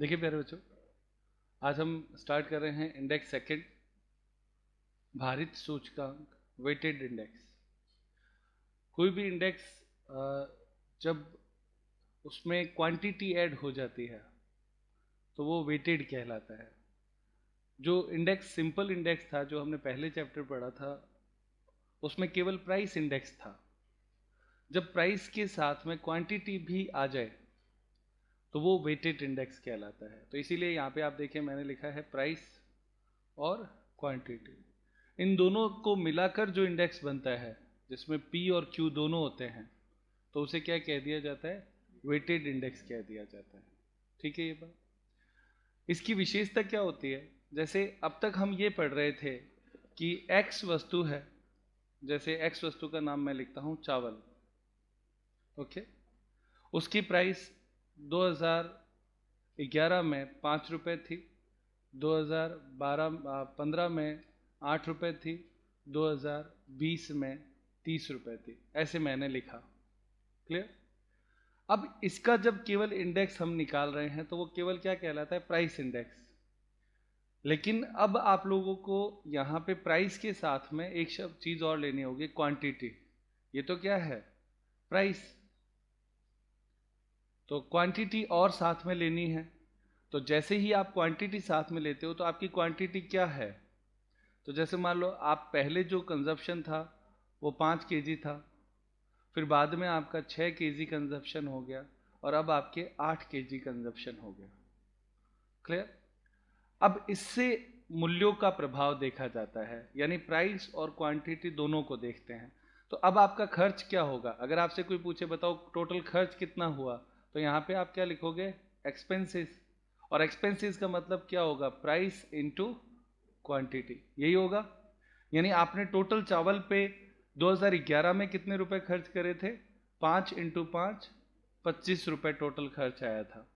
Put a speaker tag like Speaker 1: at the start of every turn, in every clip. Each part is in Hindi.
Speaker 1: देखिए प्यारे बच्चों, आज हम स्टार्ट कर रहे हैं इंडेक्स सेकंड, भारित सूचकांक, वेटेड इंडेक्स। कोई भी इंडेक्स जब उसमें क्वांटिटी ऐड हो जाती है तो वो वेटेड कहलाता है। जो इंडेक्स सिंपल इंडेक्स था, जो हमने पहले चैप्टर पढ़ा था, उसमें केवल प्राइस इंडेक्स था। जब प्राइस के साथ में क्वांटिटी भी आ जाए तो वो वेटेड इंडेक्स कहलाता है। तो इसीलिए यहाँ पे आप देखिए मैंने लिखा है प्राइस और क्वांटिटी, इन दोनों को मिलाकर जो इंडेक्स बनता है, जिसमें पी और क्यू दोनों होते हैं, तो उसे क्या कह दिया जाता है? वेटेड इंडेक्स कह दिया जाता है। ठीक है ये बात। इसकी विशेषता क्या होती है? जैसे अब तक हम ये पढ़ रहे थे कि एक्स वस्तु है, जैसे एक्स वस्तु का नाम मैं लिखता हूं चावल। ओके, उसकी प्राइस 2011 में 5 रुपये थी, 2015 में 8 रुपये थी, 2020 में 30 रुपये थी। ऐसे मैंने लिखा। क्लियर? अब इसका जब केवल इंडेक्स हम निकाल रहे हैं तो वो केवल क्या कहलाता है? Price index. लेकिन अब आप लोगों को यहाँ पे प्राइस के साथ में एक शब्द चीज और लेनी होगी, क्वांटिटी। ये तो क्या है? प्राइस। तो क्वांटिटी और साथ में लेनी है। तो जैसे ही आप क्वांटिटी साथ में लेते हो तो आपकी क्वांटिटी क्या है? तो जैसे मान लो आप पहले जो कंजप्शन था वो 5 केजी था, फिर बाद में आपका 6 केजी कंजप्शन हो गया और अब आपके 8 केजी कंजप्शन हो गया। क्लियर? अब इससे मूल्यों का प्रभाव देखा जाता है, यानी प्राइस और क्वांटिटी दोनों को देखते हैं। तो अब आपका खर्च क्या होगा? अगर आपसे कोई पूछे बताओ टोटल खर्च कितना हुआ, तो यहाँ पे आप क्या लिखोगे? एक्सपेंसेस। और एक्सपेंसेस का मतलब क्या होगा? प्राइस इनटू क्वांटिटी, यही होगा। यानी आपने टोटल चावल पे 2011 में कितने रुपए खर्च करे थे? 5 इंटू 5, 25 रुपए टोटल खर्च आया था।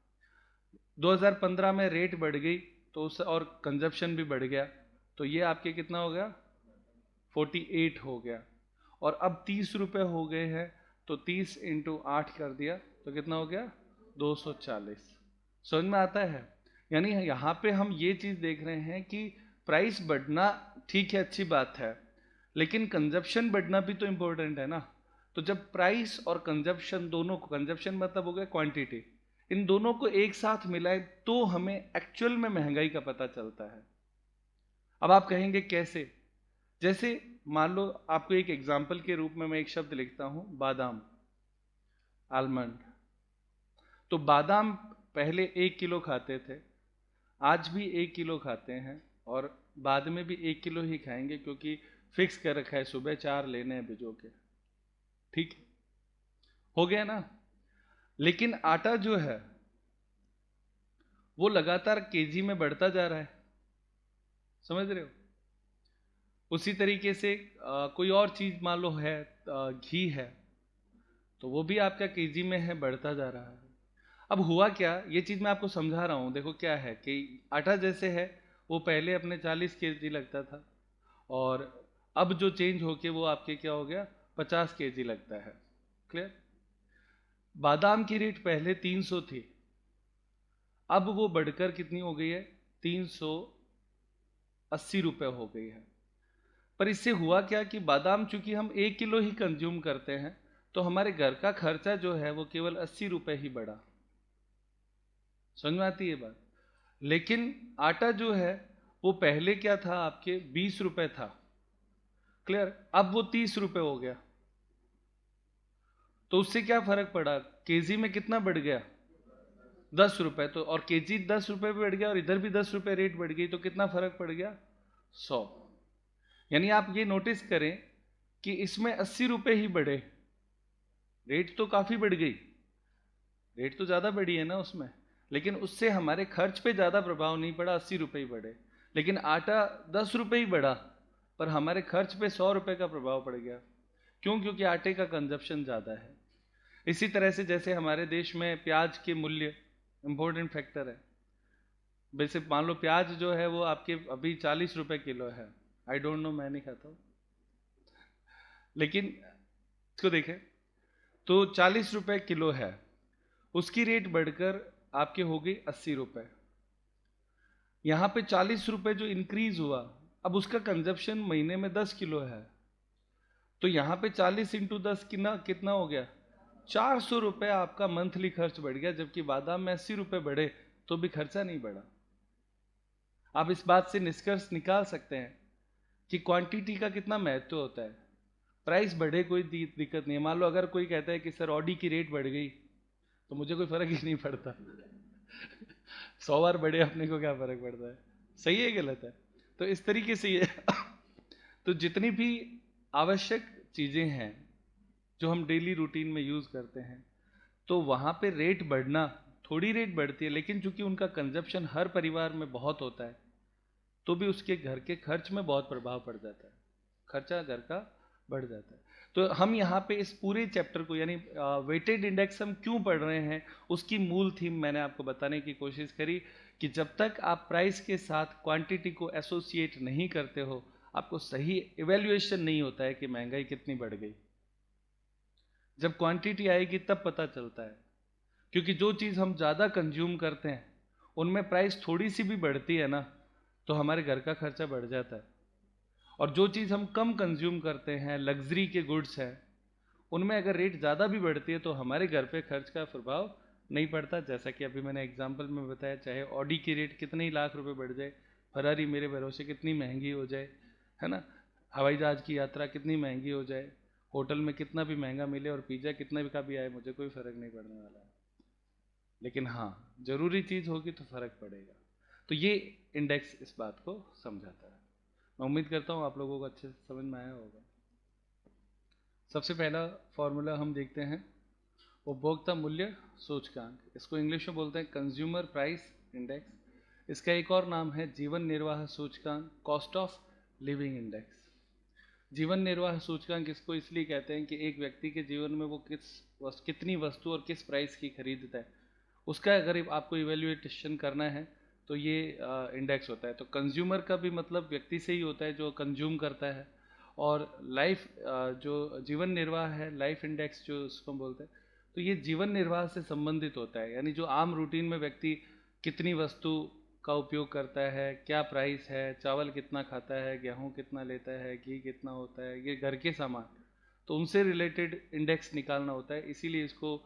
Speaker 1: 2015 में रेट बढ़ गई तो उस और कंजप्शन भी बढ़ गया, तो ये आपके कितना हो गया? 48 हो गया। और अब 30 रुपए हो गए हैं, तो 30 इंटू 8 कर दिया तो कितना हो गया? 240। समझ में आता है? यानी यहाँ पे हम ये चीज देख रहे हैं कि प्राइस बढ़ना ठीक है, अच्छी बात है, लेकिन कंजप्शन बढ़ना भी तो इंपॉर्टेंट है ना। तो जब प्राइस और कंजप्शन दोनों को, कंजप्शन मतलब हो गया क्वांटिटी, इन दोनों को एक साथ मिलाए तो हमें एक्चुअल में महंगाई का पता चलता है। अब आप कहेंगे कैसे? जैसे मान लो आपको एक एग्जाम्पल के रूप में मैं एक शब्द लिखता हूं, बादाम, आलमंड। तो बादाम पहले 1 किलो खाते थे, आज भी 1 किलो खाते हैं, और बाद में भी 1 किलो ही खाएंगे, क्योंकि फिक्स कर रखा है सुबह 4 लेने हैं भिजो के। ठीक हो गया ना? लेकिन आटा जो है वो लगातार केजी में बढ़ता जा रहा है। समझ रहे हो? उसी तरीके से कोई और चीज मान लो है, घी है, तो वो भी आपका केजी में है, बढ़ता जा रहा है। अब हुआ क्या, ये चीज मैं आपको समझा रहा हूं। देखो क्या है कि आटा जैसे है, वो पहले अपने 40 केजी लगता था, और अब जो चेंज होके वो आपके क्या हो गया? 50 केजी लगता है। क्लियर? बादाम की रेट पहले 300 थी, अब वो बढ़कर कितनी हो गई है? 380 रुपए हो गई है। पर इससे हुआ क्या कि बादाम चूंकि हम 1 किलो ही कंज्यूम करते हैं, तो हमारे घर का खर्चा जो है वो केवल 80 रुपए ही बढ़ा। समझ में आती है बात? लेकिन आटा जो है वो पहले क्या था? आपके 20 रुपए था। क्लियर? अब वो 30 रुपए हो गया। तो उससे क्या फर्क पड़ा? केजी में कितना बढ़ गया? 10 रुपए। तो और केजी 10 रुपए भी बढ़ गया और इधर भी 10 रुपए रेट बढ़ गई, तो कितना फर्क पड़ गया? 100। यानी आप ये नोटिस करें कि इसमें 80 रुपए ही बढ़े, रेट तो काफी बढ़ गई, रेट तो ज्यादा बढ़ी है ना उसमें, लेकिन उससे हमारे खर्च पे ज्यादा प्रभाव नहीं पड़ा, 80 रुपए ही बढ़े। लेकिन आटा 10 रुपए ही बढ़ा, पर हमारे खर्च पे 100 रुपए का प्रभाव पड़ गया। क्यों? क्योंकि आटे का कंजप्शन ज्यादा है। इसी तरह से जैसे हमारे देश में प्याज के मूल्य इंपॉर्टेंट फैक्टर है। वैसे मान लो प्याज जो है वो आपके अभी 40 रुपए किलो है। आई डोंट नो, मैं नहीं खाता हूँ, लेकिन इसको देखें तो 40 रुपए किलो है, उसकी रेट बढ़कर आपके हो गई 80 रुपए। यहाँ पे 40 रुपए जो इंक्रीज हुआ, अब उसका कंजप्शन महीने में 10 किलो है, तो यहाँ पे 40 इंटू 10 कितना हो गया, 400 रुपए आपका मंथली खर्च बढ़ गया, जबकि बादाम में 80 रुपए बढ़े तो भी खर्चा नहीं बढ़ा। आप इस बात से निष्कर्ष निकाल सकते हैं कि क्वांटिटी का कितना महत्व होता है। प्राइस बढ़े कोई दिक्कत नहीं है। मान लो अगर कोई कहता है कि सर ऑडी की रेट बढ़ गई, तो मुझे कोई फर्क ही नहीं पड़ता 100 बार बढ़े, अपने को क्या फर्क पड़ता है, सही है गलत है। तो इस तरीके से ये तो जितनी भी आवश्यक चीजें हैं जो हम डेली रूटीन में यूज करते हैं, तो वहां पे रेट बढ़ना, थोड़ी रेट बढ़ती है, लेकिन चूंकि उनका कंजप्शन हर परिवार में बहुत होता है, तो भी उसके घर के खर्च में बहुत प्रभाव पड़ जाता है, खर्चा घर का बढ़ जाता है। तो हम यहाँ पे इस पूरे चैप्टर को, यानी वेटेड इंडेक्स हम क्यों पढ़ रहे हैं, उसकी मूल थीम मैंने आपको बताने की कोशिश करी कि जब तक आप प्राइस के साथ क्वांटिटी को एसोसिएट नहीं करते हो, आपको सही इवेल्युएशन नहीं होता है कि महंगाई कितनी बढ़ गई। जब क्वांटिटी आएगी तब पता चलता है, क्योंकि जो चीज़ हम ज़्यादा कंज्यूम करते हैं उनमें प्राइस थोड़ी सी भी बढ़ती है ना, तो हमारे घर का खर्चा बढ़ जाता है। और जो चीज़ हम कम कंज्यूम करते हैं, लग्जरी के गुड्स हैं, उनमें अगर रेट ज़्यादा भी बढ़ती है तो हमारे घर पे खर्च का प्रभाव नहीं पड़ता। जैसा कि अभी मैंने एग्जांपल में बताया, चाहे ऑडी की रेट कितने ही लाख रुपए बढ़ जाए, फरारी मेरे भरोसे कितनी महंगी हो जाए, है ना, हवाई जहाज की यात्रा कितनी महंगी हो जाए, होटल में कितना भी महंगा मिले और पिज़्ज़ा कितना भी का भी आए, मुझे कोई फ़र्क नहीं पड़ने वाला है। लेकिन हाँ, ज़रूरी चीज़ होगी तो फ़र्क पड़ेगा। तो ये इंडेक्स इस बात को समझाता है। मैं उम्मीद करता हूँ आप लोगों को अच्छे से समझ में आया होगा। सबसे पहला फॉर्मूला हम देखते हैं, उपभोक्ता मूल्य सूचकांक। इसको इंग्लिश में बोलते हैं कंज्यूमर प्राइस इंडेक्स। इसका एक और नाम है जीवन निर्वाह सूचकांक, कॉस्ट ऑफ लिविंग इंडेक्स। जीवन निर्वाह सूचकांक इसको इसलिए कहते हैं कि एक व्यक्ति के जीवन में वो कितनी वस्तु और किस प्राइस की खरीदता है, उसका अगर आपको इवेल्युएशन करना है तो ये इंडेक्स होता है। तो कंज्यूमर का भी मतलब व्यक्ति से ही होता है जो कंज्यूम करता है, और लाइफ जो जीवन निर्वाह है, लाइफ इंडेक्स जो उसको बोलते हैं, तो ये जीवन निर्वाह से संबंधित होता है। यानी जो आम रूटीन में व्यक्ति कितनी वस्तु का उपयोग करता है, क्या प्राइस है, चावल कितना खाता है, गेहूँ कितना लेता है, घी कितना होता है, ये घर के सामान, तो उनसे रिलेटेड इंडेक्स निकालना होता है। इसीलिए इसको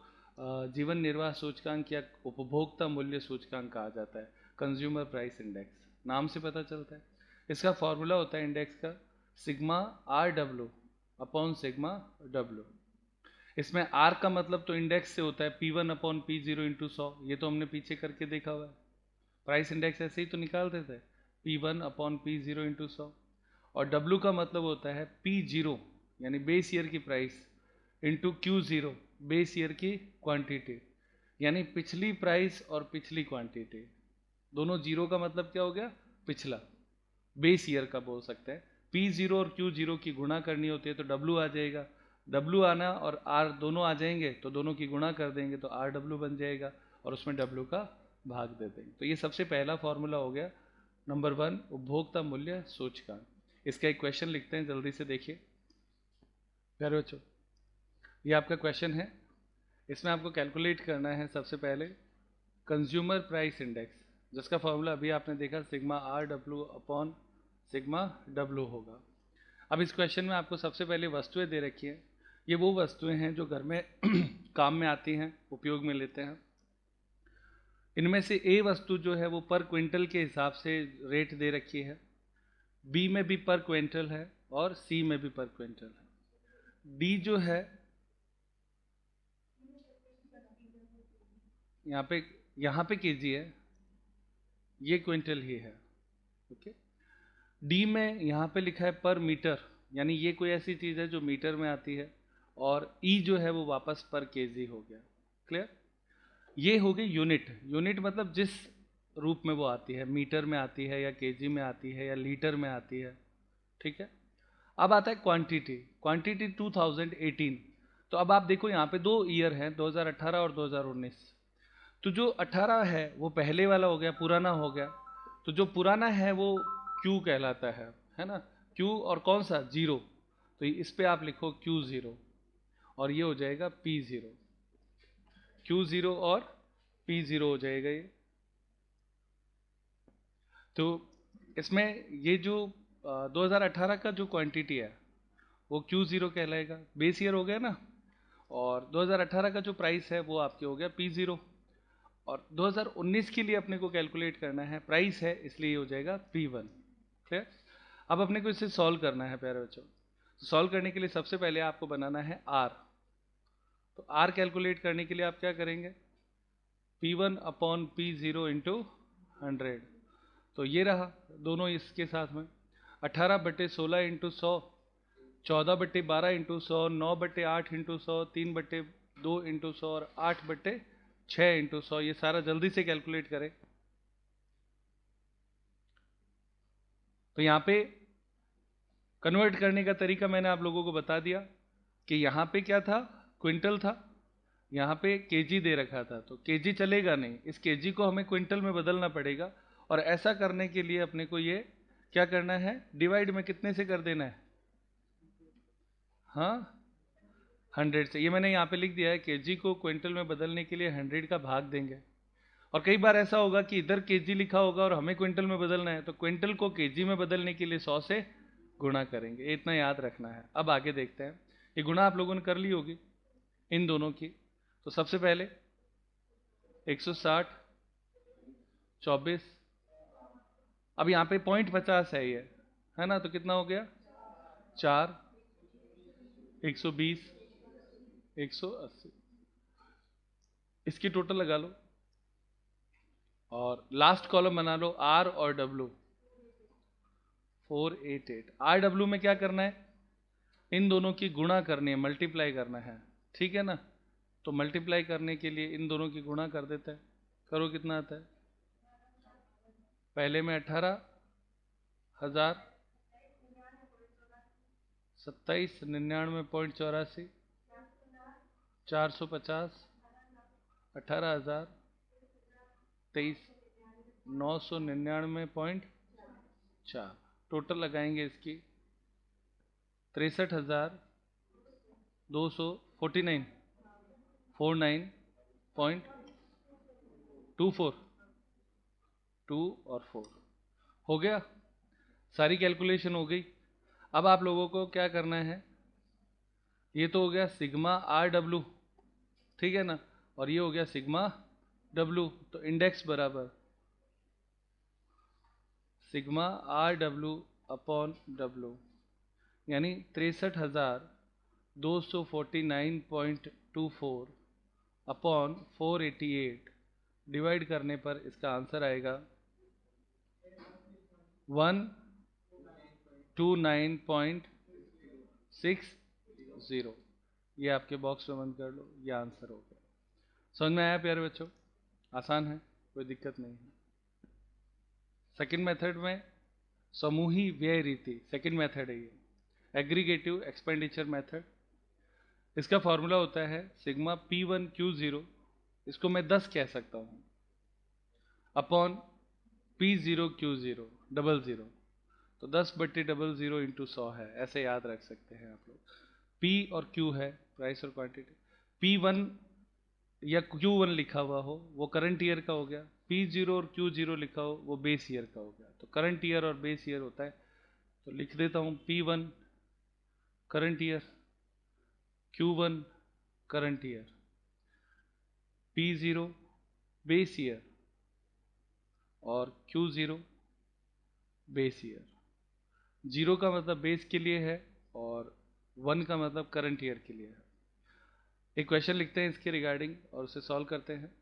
Speaker 1: जीवन निर्वाह सूचकांक या उपभोक्ता मूल्य सूचकांक कहा जाता है, कंज्यूमर प्राइस इंडेक्स, नाम से पता चलता है। इसका फॉर्मूला होता है इंडेक्स का sigma R W upon sigma W. इसमें आर का मतलब तो इंडेक्स से होता है P1 अपॉन P0 इंटू 100, ये तो हमने पीछे करके देखा हुआ है। प्राइस इंडेक्स ऐसे ही तो निकालते थे, P1 अपॉन P0 इंटू 100। और W का मतलब होता है P0 यानी बेस ईयर की price into Q0 base year की क्वांटिटी, यानी पिछली प्राइस और पिछली क्वांटिटी दोनों, जीरो का मतलब क्या हो गया, पिछला, बेस ईयर का बोल सकते हैं। P0 और Q0 की गुणा करनी होती है तो W आ जाएगा, W आना और R दोनों आ जाएंगे तो दोनों की गुणा कर देंगे तो RW बन जाएगा, और उसमें W का भाग दे देंगे। तो ये सबसे पहला फॉर्मूला हो गया नंबर 1, उपभोक्ता मूल्य सूचकांक। इसका एक क्वेश्चन लिखते हैं, जल्दी से देखिए प्यारे बच्चों। ये आपका क्वेश्चन है, इसमें आपको कैलकुलेट करना है सबसे पहले कंज्यूमर प्राइस इंडेक्स, जिसका फॉर्मूला अभी आपने देखा sigma R W upon sigma W होगा। अब इस क्वेश्चन में आपको सबसे पहले वस्तुएं दे रखी हैं। ये वो वस्तुएं हैं जो घर में काम में आती हैं, उपयोग में लेते हैं। इनमें से ए वस्तु जो है वो पर क्विंटल के हिसाब से रेट दे रखी है, बी में भी पर क्विंटल है और सी में भी पर क्विंटल है। डी जो है यहाँ पे केजी है, ये क्विंटल ही है, ओके। डी में यहाँ पे लिखा है पर मीटर, यानी ये कोई ऐसी चीज़ है जो मीटर में आती है, और ई जो है वो वापस पर केजी हो गया। क्लियर? ये हो गई यूनिट। यूनिट मतलब जिस रूप में वो आती है, मीटर में आती है या केजी में आती है या लीटर में आती है, ठीक है। अब आता है क्वांटिटी। क्वांटिटी 2018। तो अब आप देखो यहाँ पे दो ईयर हैं, 2018 और 2019। तो जो 18 है वो पहले वाला हो गया, पुराना हो गया। तो जो पुराना है वो Q कहलाता है ना, Q, और कौन सा, जीरो, तो इस पे आप लिखो Q0 और ये हो जाएगा P0, Q0 और P0 हो जाएगा ये। तो इसमें ये जो 2018 का जो क्वांटिटी है वो Q0 कहलाएगा, बेस ईयर हो गया ना, और 2018 का जो प्राइस है वो आपके हो गया P0, और 2019 के लिए अपने को कैलकुलेट करना है, प्राइस है इसलिए ये हो जाएगा P1। क्लियर? अब अपने को इसे सॉल्व करना है प्यारे बच्चों। सॉल्व करने के लिए सबसे पहले आपको बनाना है R। तो R कैलकुलेट करने के लिए आप क्या करेंगे, P1 अपॉन P0 इंटू 100। तो ये रहा दोनों इसके साथ में 18/16 इंटू 100, 14/12 इंटू 100, 9/8 इंटू 100, 3/2 इंटू 100 और 8/6 इंटू 100। ये सारा जल्दी से कैलकुलेट करें। तो यहाँ पे कन्वर्ट करने का तरीका मैंने आप लोगों को बता दिया कि यहाँ पे क्या था, क्विंटल था, यहाँ पे केजी दे रखा था, तो केजी चलेगा नहीं, इस केजी को हमें क्विंटल में बदलना पड़ेगा। और ऐसा करने के लिए अपने को ये क्या करना है, डिवाइड में कितने से कर देना है, हाँ 100 से। ये मैंने यहाँ पे लिख दिया है, केजी को क्विंटल में बदलने के लिए 100 का भाग देंगे। और कई बार ऐसा होगा कि इधर केजी लिखा होगा और हमें क्विंटल में बदलना है, तो क्विंटल को केजी में बदलने के लिए 100 से गुणा करेंगे। ये इतना याद रखना है। अब आगे देखते हैं, ये गुणा आप लोगों ने कर ली होगी इन दोनों की। तो सबसे पहले 160 24, अब यहाँ पे 0.50 है ये, है ना, तो कितना हो गया 4, 120, 180, इसकी टोटल लगा लो और लास्ट कॉलम बना लो R और W 488। RW में क्या करना है, इन दोनों की गुणा करनी है, मल्टीप्लाई करना है, ठीक है ना। तो मल्टीप्लाई करने के लिए इन दोनों की गुणा कर देते हैं। करो, कितना आता है, पहले में 18,000, 27, 99.84, 450, 18,000, 23, 999.4, टोटल लगाएंगे इसकी 63,249, 49.24, 2 और 4 हो गया। सारी कैलकुलेशन हो गई। अब आप लोगों को क्या करना है, ये तो हो गया सिग्मा RW, ठीक है ना, और ये हो गया सिग्मा W। तो इंडेक्स बराबर सिग्मा RW अपॉन W, यानी 63,249.24 अपॉन 488 डिवाइड करने पर इसका आंसर आएगा 129.60। ये आपके बॉक्स में बंद कर लो, ये आंसर हो गया। समझ में आया प्यारे बच्चों? आसान है, कोई दिक्कत नहीं है। सेकंड मेथड में समूही व्यय रीति, सेकंड मेथड है ये, एग्रीगेटिव एक्सपेंडिचर मेथड। इसका फॉर्मूला होता है सिग्मा P1Q0, इसको मैं 10 कह सकता हूँ, अपॉन P0Q0 00, तो 10/00 इंटू 100 है, ऐसे याद रख सकते हैं आप लोग। P और Q है प्राइस और क्वांटिटी, P1 या Q1 लिखा हुआ हो वो करंट ईयर का हो गया, P0 और Q0 लिखा हो वो बेस ईयर का हो गया। तो करंट ईयर और बेस ईयर होता है, तो लिख देता हूँ P1 current year, Q1 current year, P0 base year और Q0 बेस ईयर। 0 का मतलब बेस के लिए है और 1 का मतलब करंट ईयर के लिए है। एक क्वेश्चन लिखते हैं इसके रिगार्डिंग और उसे सॉल्व करते हैं।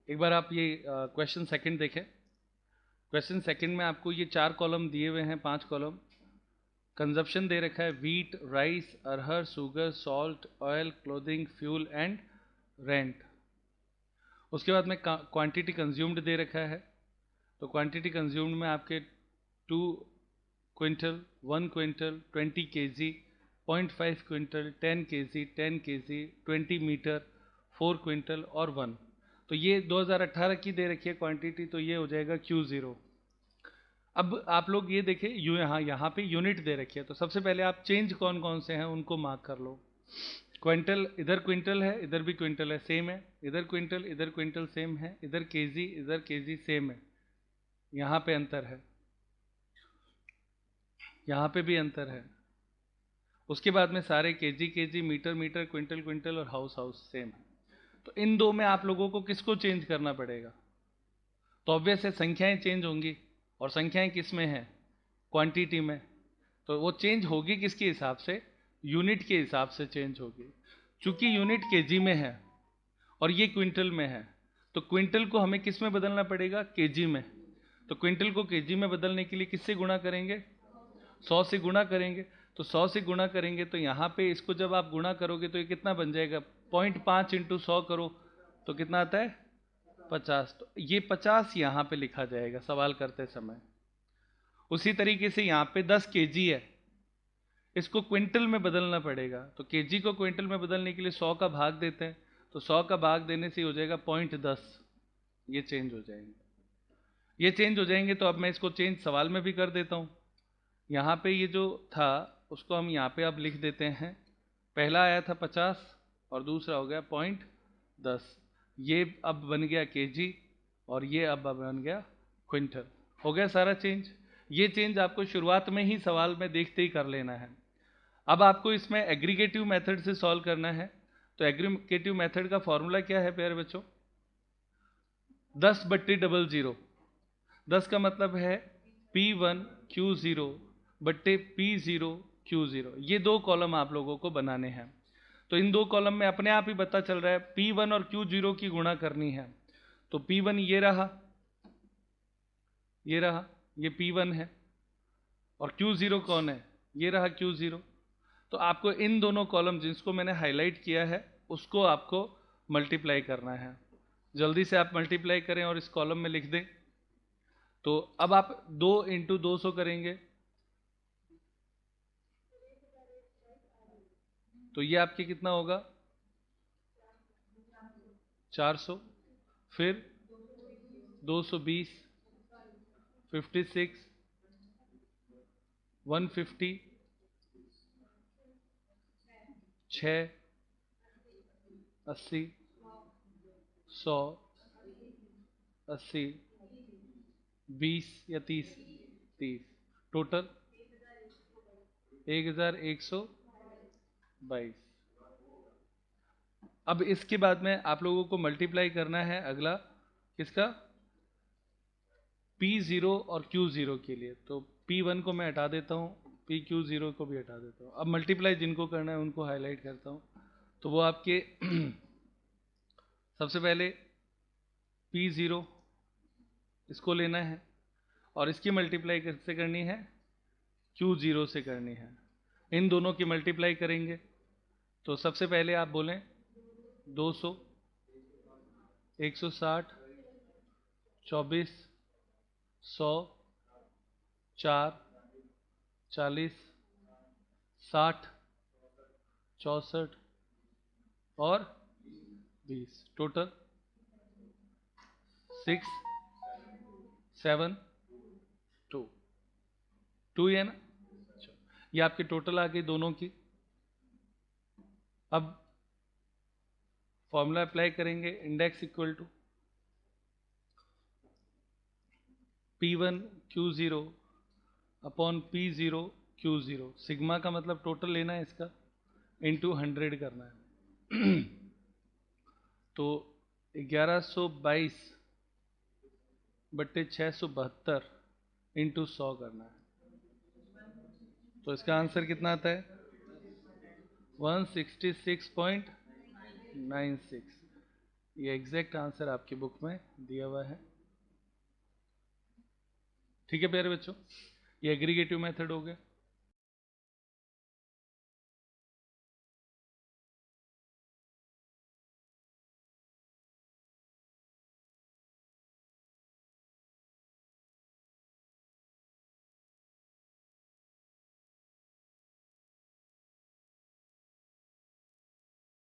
Speaker 1: एक बार आप ये क्वेश्चन सेकंड देखें। क्वेश्चन सेकंड में आपको ये 4 कॉलम दिए हुए हैं, 5 कॉलम। कंजप्शन दे रखा है wheat, rice, arhar, sugar, salt, oil, clothing, fuel and rent. उसके बाद में क्वांटिटी कंज्यूम्ड दे रखा है। तो क्वांटिटी कंज्यूम्ड में आपके 2 quintal, 1 quintal, 20 kg, 0.5 quintal, 10 kg, 10 kg, 20 metre, 4 quintal और 1। तो ये 2018 की दे रखी है क्वांटिटी, तो ये हो जाएगा Q0। अब आप लोग ये देखें, यहाँ पे यूनिट दे रखी है, तो सबसे पहले आप चेंज कौन कौन से हैं उनको मार्क कर लो। क्विंटल, इधर क्विंटल है, इधर भी क्विंटल है, सेम है, इधर क्विंटल सेम है, इधर केजी सेम है, यहाँ पे अंतर है, यहाँ पे भी अंतर है। उसके बाद में सारे केजी, मीटर, क्विंटल और हाउस सेम है। तो इन दो में आप लोगों को किसको चेंज करना पड़ेगा? तो ऑब्वियस है संख्याएं चेंज होंगी, और संख्याएं किस में है? क्वांटिटी में। तो वो चेंज होगी किसके हिसाब से? यूनिट के हिसाब से चेंज होगी। चूंकि यूनिट केजी में है और ये क्विंटल में है, तो क्विंटल को हमें किस में बदलना पड़ेगा? केजी में। तो क्विंटल को केजी में बदलने के लिए किससे गुणा करेंगे? 100 से गुणा करेंगे। तो 100 से गुणा करेंगे तो यहाँ पे इसको जब आप गुणा करोगे तो ये कितना बन जाएगा? 0.5 इंटू 100 करो तो कितना आता है? 50। तो ये 50 यहाँ पे लिखा जाएगा सवाल करते समय। उसी तरीके से यहाँ पे 10 केजी है, इसको क्विंटल में बदलना पड़ेगा। तो केजी को क्विंटल में बदलने के लिए 100 का भाग देते हैं, तो 100 का भाग देने से हो जाएगा 0.10। ये चेंज हो जाएंगे, ये चेंज हो जाएंगे। तो अब मैं इसको चेंज सवाल में भी कर देता हूँ। यहाँ पे ये जो था उसको हम यहाँ पे अब लिख देते हैं। पहला आया था 50 और दूसरा हो गया 0.10। ये अब बन गया केजी और ये अब बन गया क्विंटल। हो गया सारा चेंज। ये चेंज आपको शुरुआत में ही सवाल में देखते ही कर लेना है। अब आपको इसमें एग्रीगेटिव मेथड से सॉल्व करना है। तो एग्रीगेटिव मेथड का फॉर्मूला क्या है प्यारे बच्चों? 10/00। 10 का मतलब है P1 Q0 बट्टे P0 Q0। ये दो कॉलम आप लोगों को बनाने हैं। तो इन दो कॉलम में अपने आप ही पता चल रहा है P1 और Q0 की गुणा करनी है। तो P1 ये रहा, ये P1 है, और Q0 कौन है? ये रहा Q0। तो आपको इन दोनों कॉलम जिसको मैंने हाईलाइट किया है उसको आपको मल्टीप्लाई करना है। जल्दी से आप मल्टीप्लाई करें और इस कॉलम में लिख दें। तो अब आप 2 इंटू 200 करेंगे तो ये आपके कितना होगा? 400। फिर 220, 56, 150, 6, 80, 100, 80, 20 या 30, टोटल 1122। अब इसके बाद में आप लोगों को मल्टीप्लाई करना है अगला किसका? P0 और Q0 के लिए। तो P1 को मैं हटा देता हूँ, PQ0 को भी हटा देता हूँ। अब मल्टीप्लाई जिनको करना है उनको हाईलाइट करता हूँ। तो वो आपके सबसे पहले P0 इसको लेना है और इसकी मल्टीप्लाई किससे करनी है? Q0 से करनी है। इन दोनों की मल्टीप्लाई करेंगे तो सबसे पहले आप बोलें 200, 160, 24, 100, 4, 40, 60, 64 और 20, टोटल 6, 7, 2 है ना? ये आपके टोटल आ गई दोनों की। अब फॉर्मूला अप्लाई करेंगे, index equal to P1 Q0 upon P0 Q0। Sigma का मतलब टोटल लेना है इसका, इंटू 100 करना है। तो 1122/672 इंटू 100 करना है। तो इसका आंसर कितना आता है? 166.96। ये एग्जैक्ट आंसर आपकी बुक में दिया हुआ है। ठीक है प्यारे बच्चों, ये एग्रीगेटिव मेथड हो गया।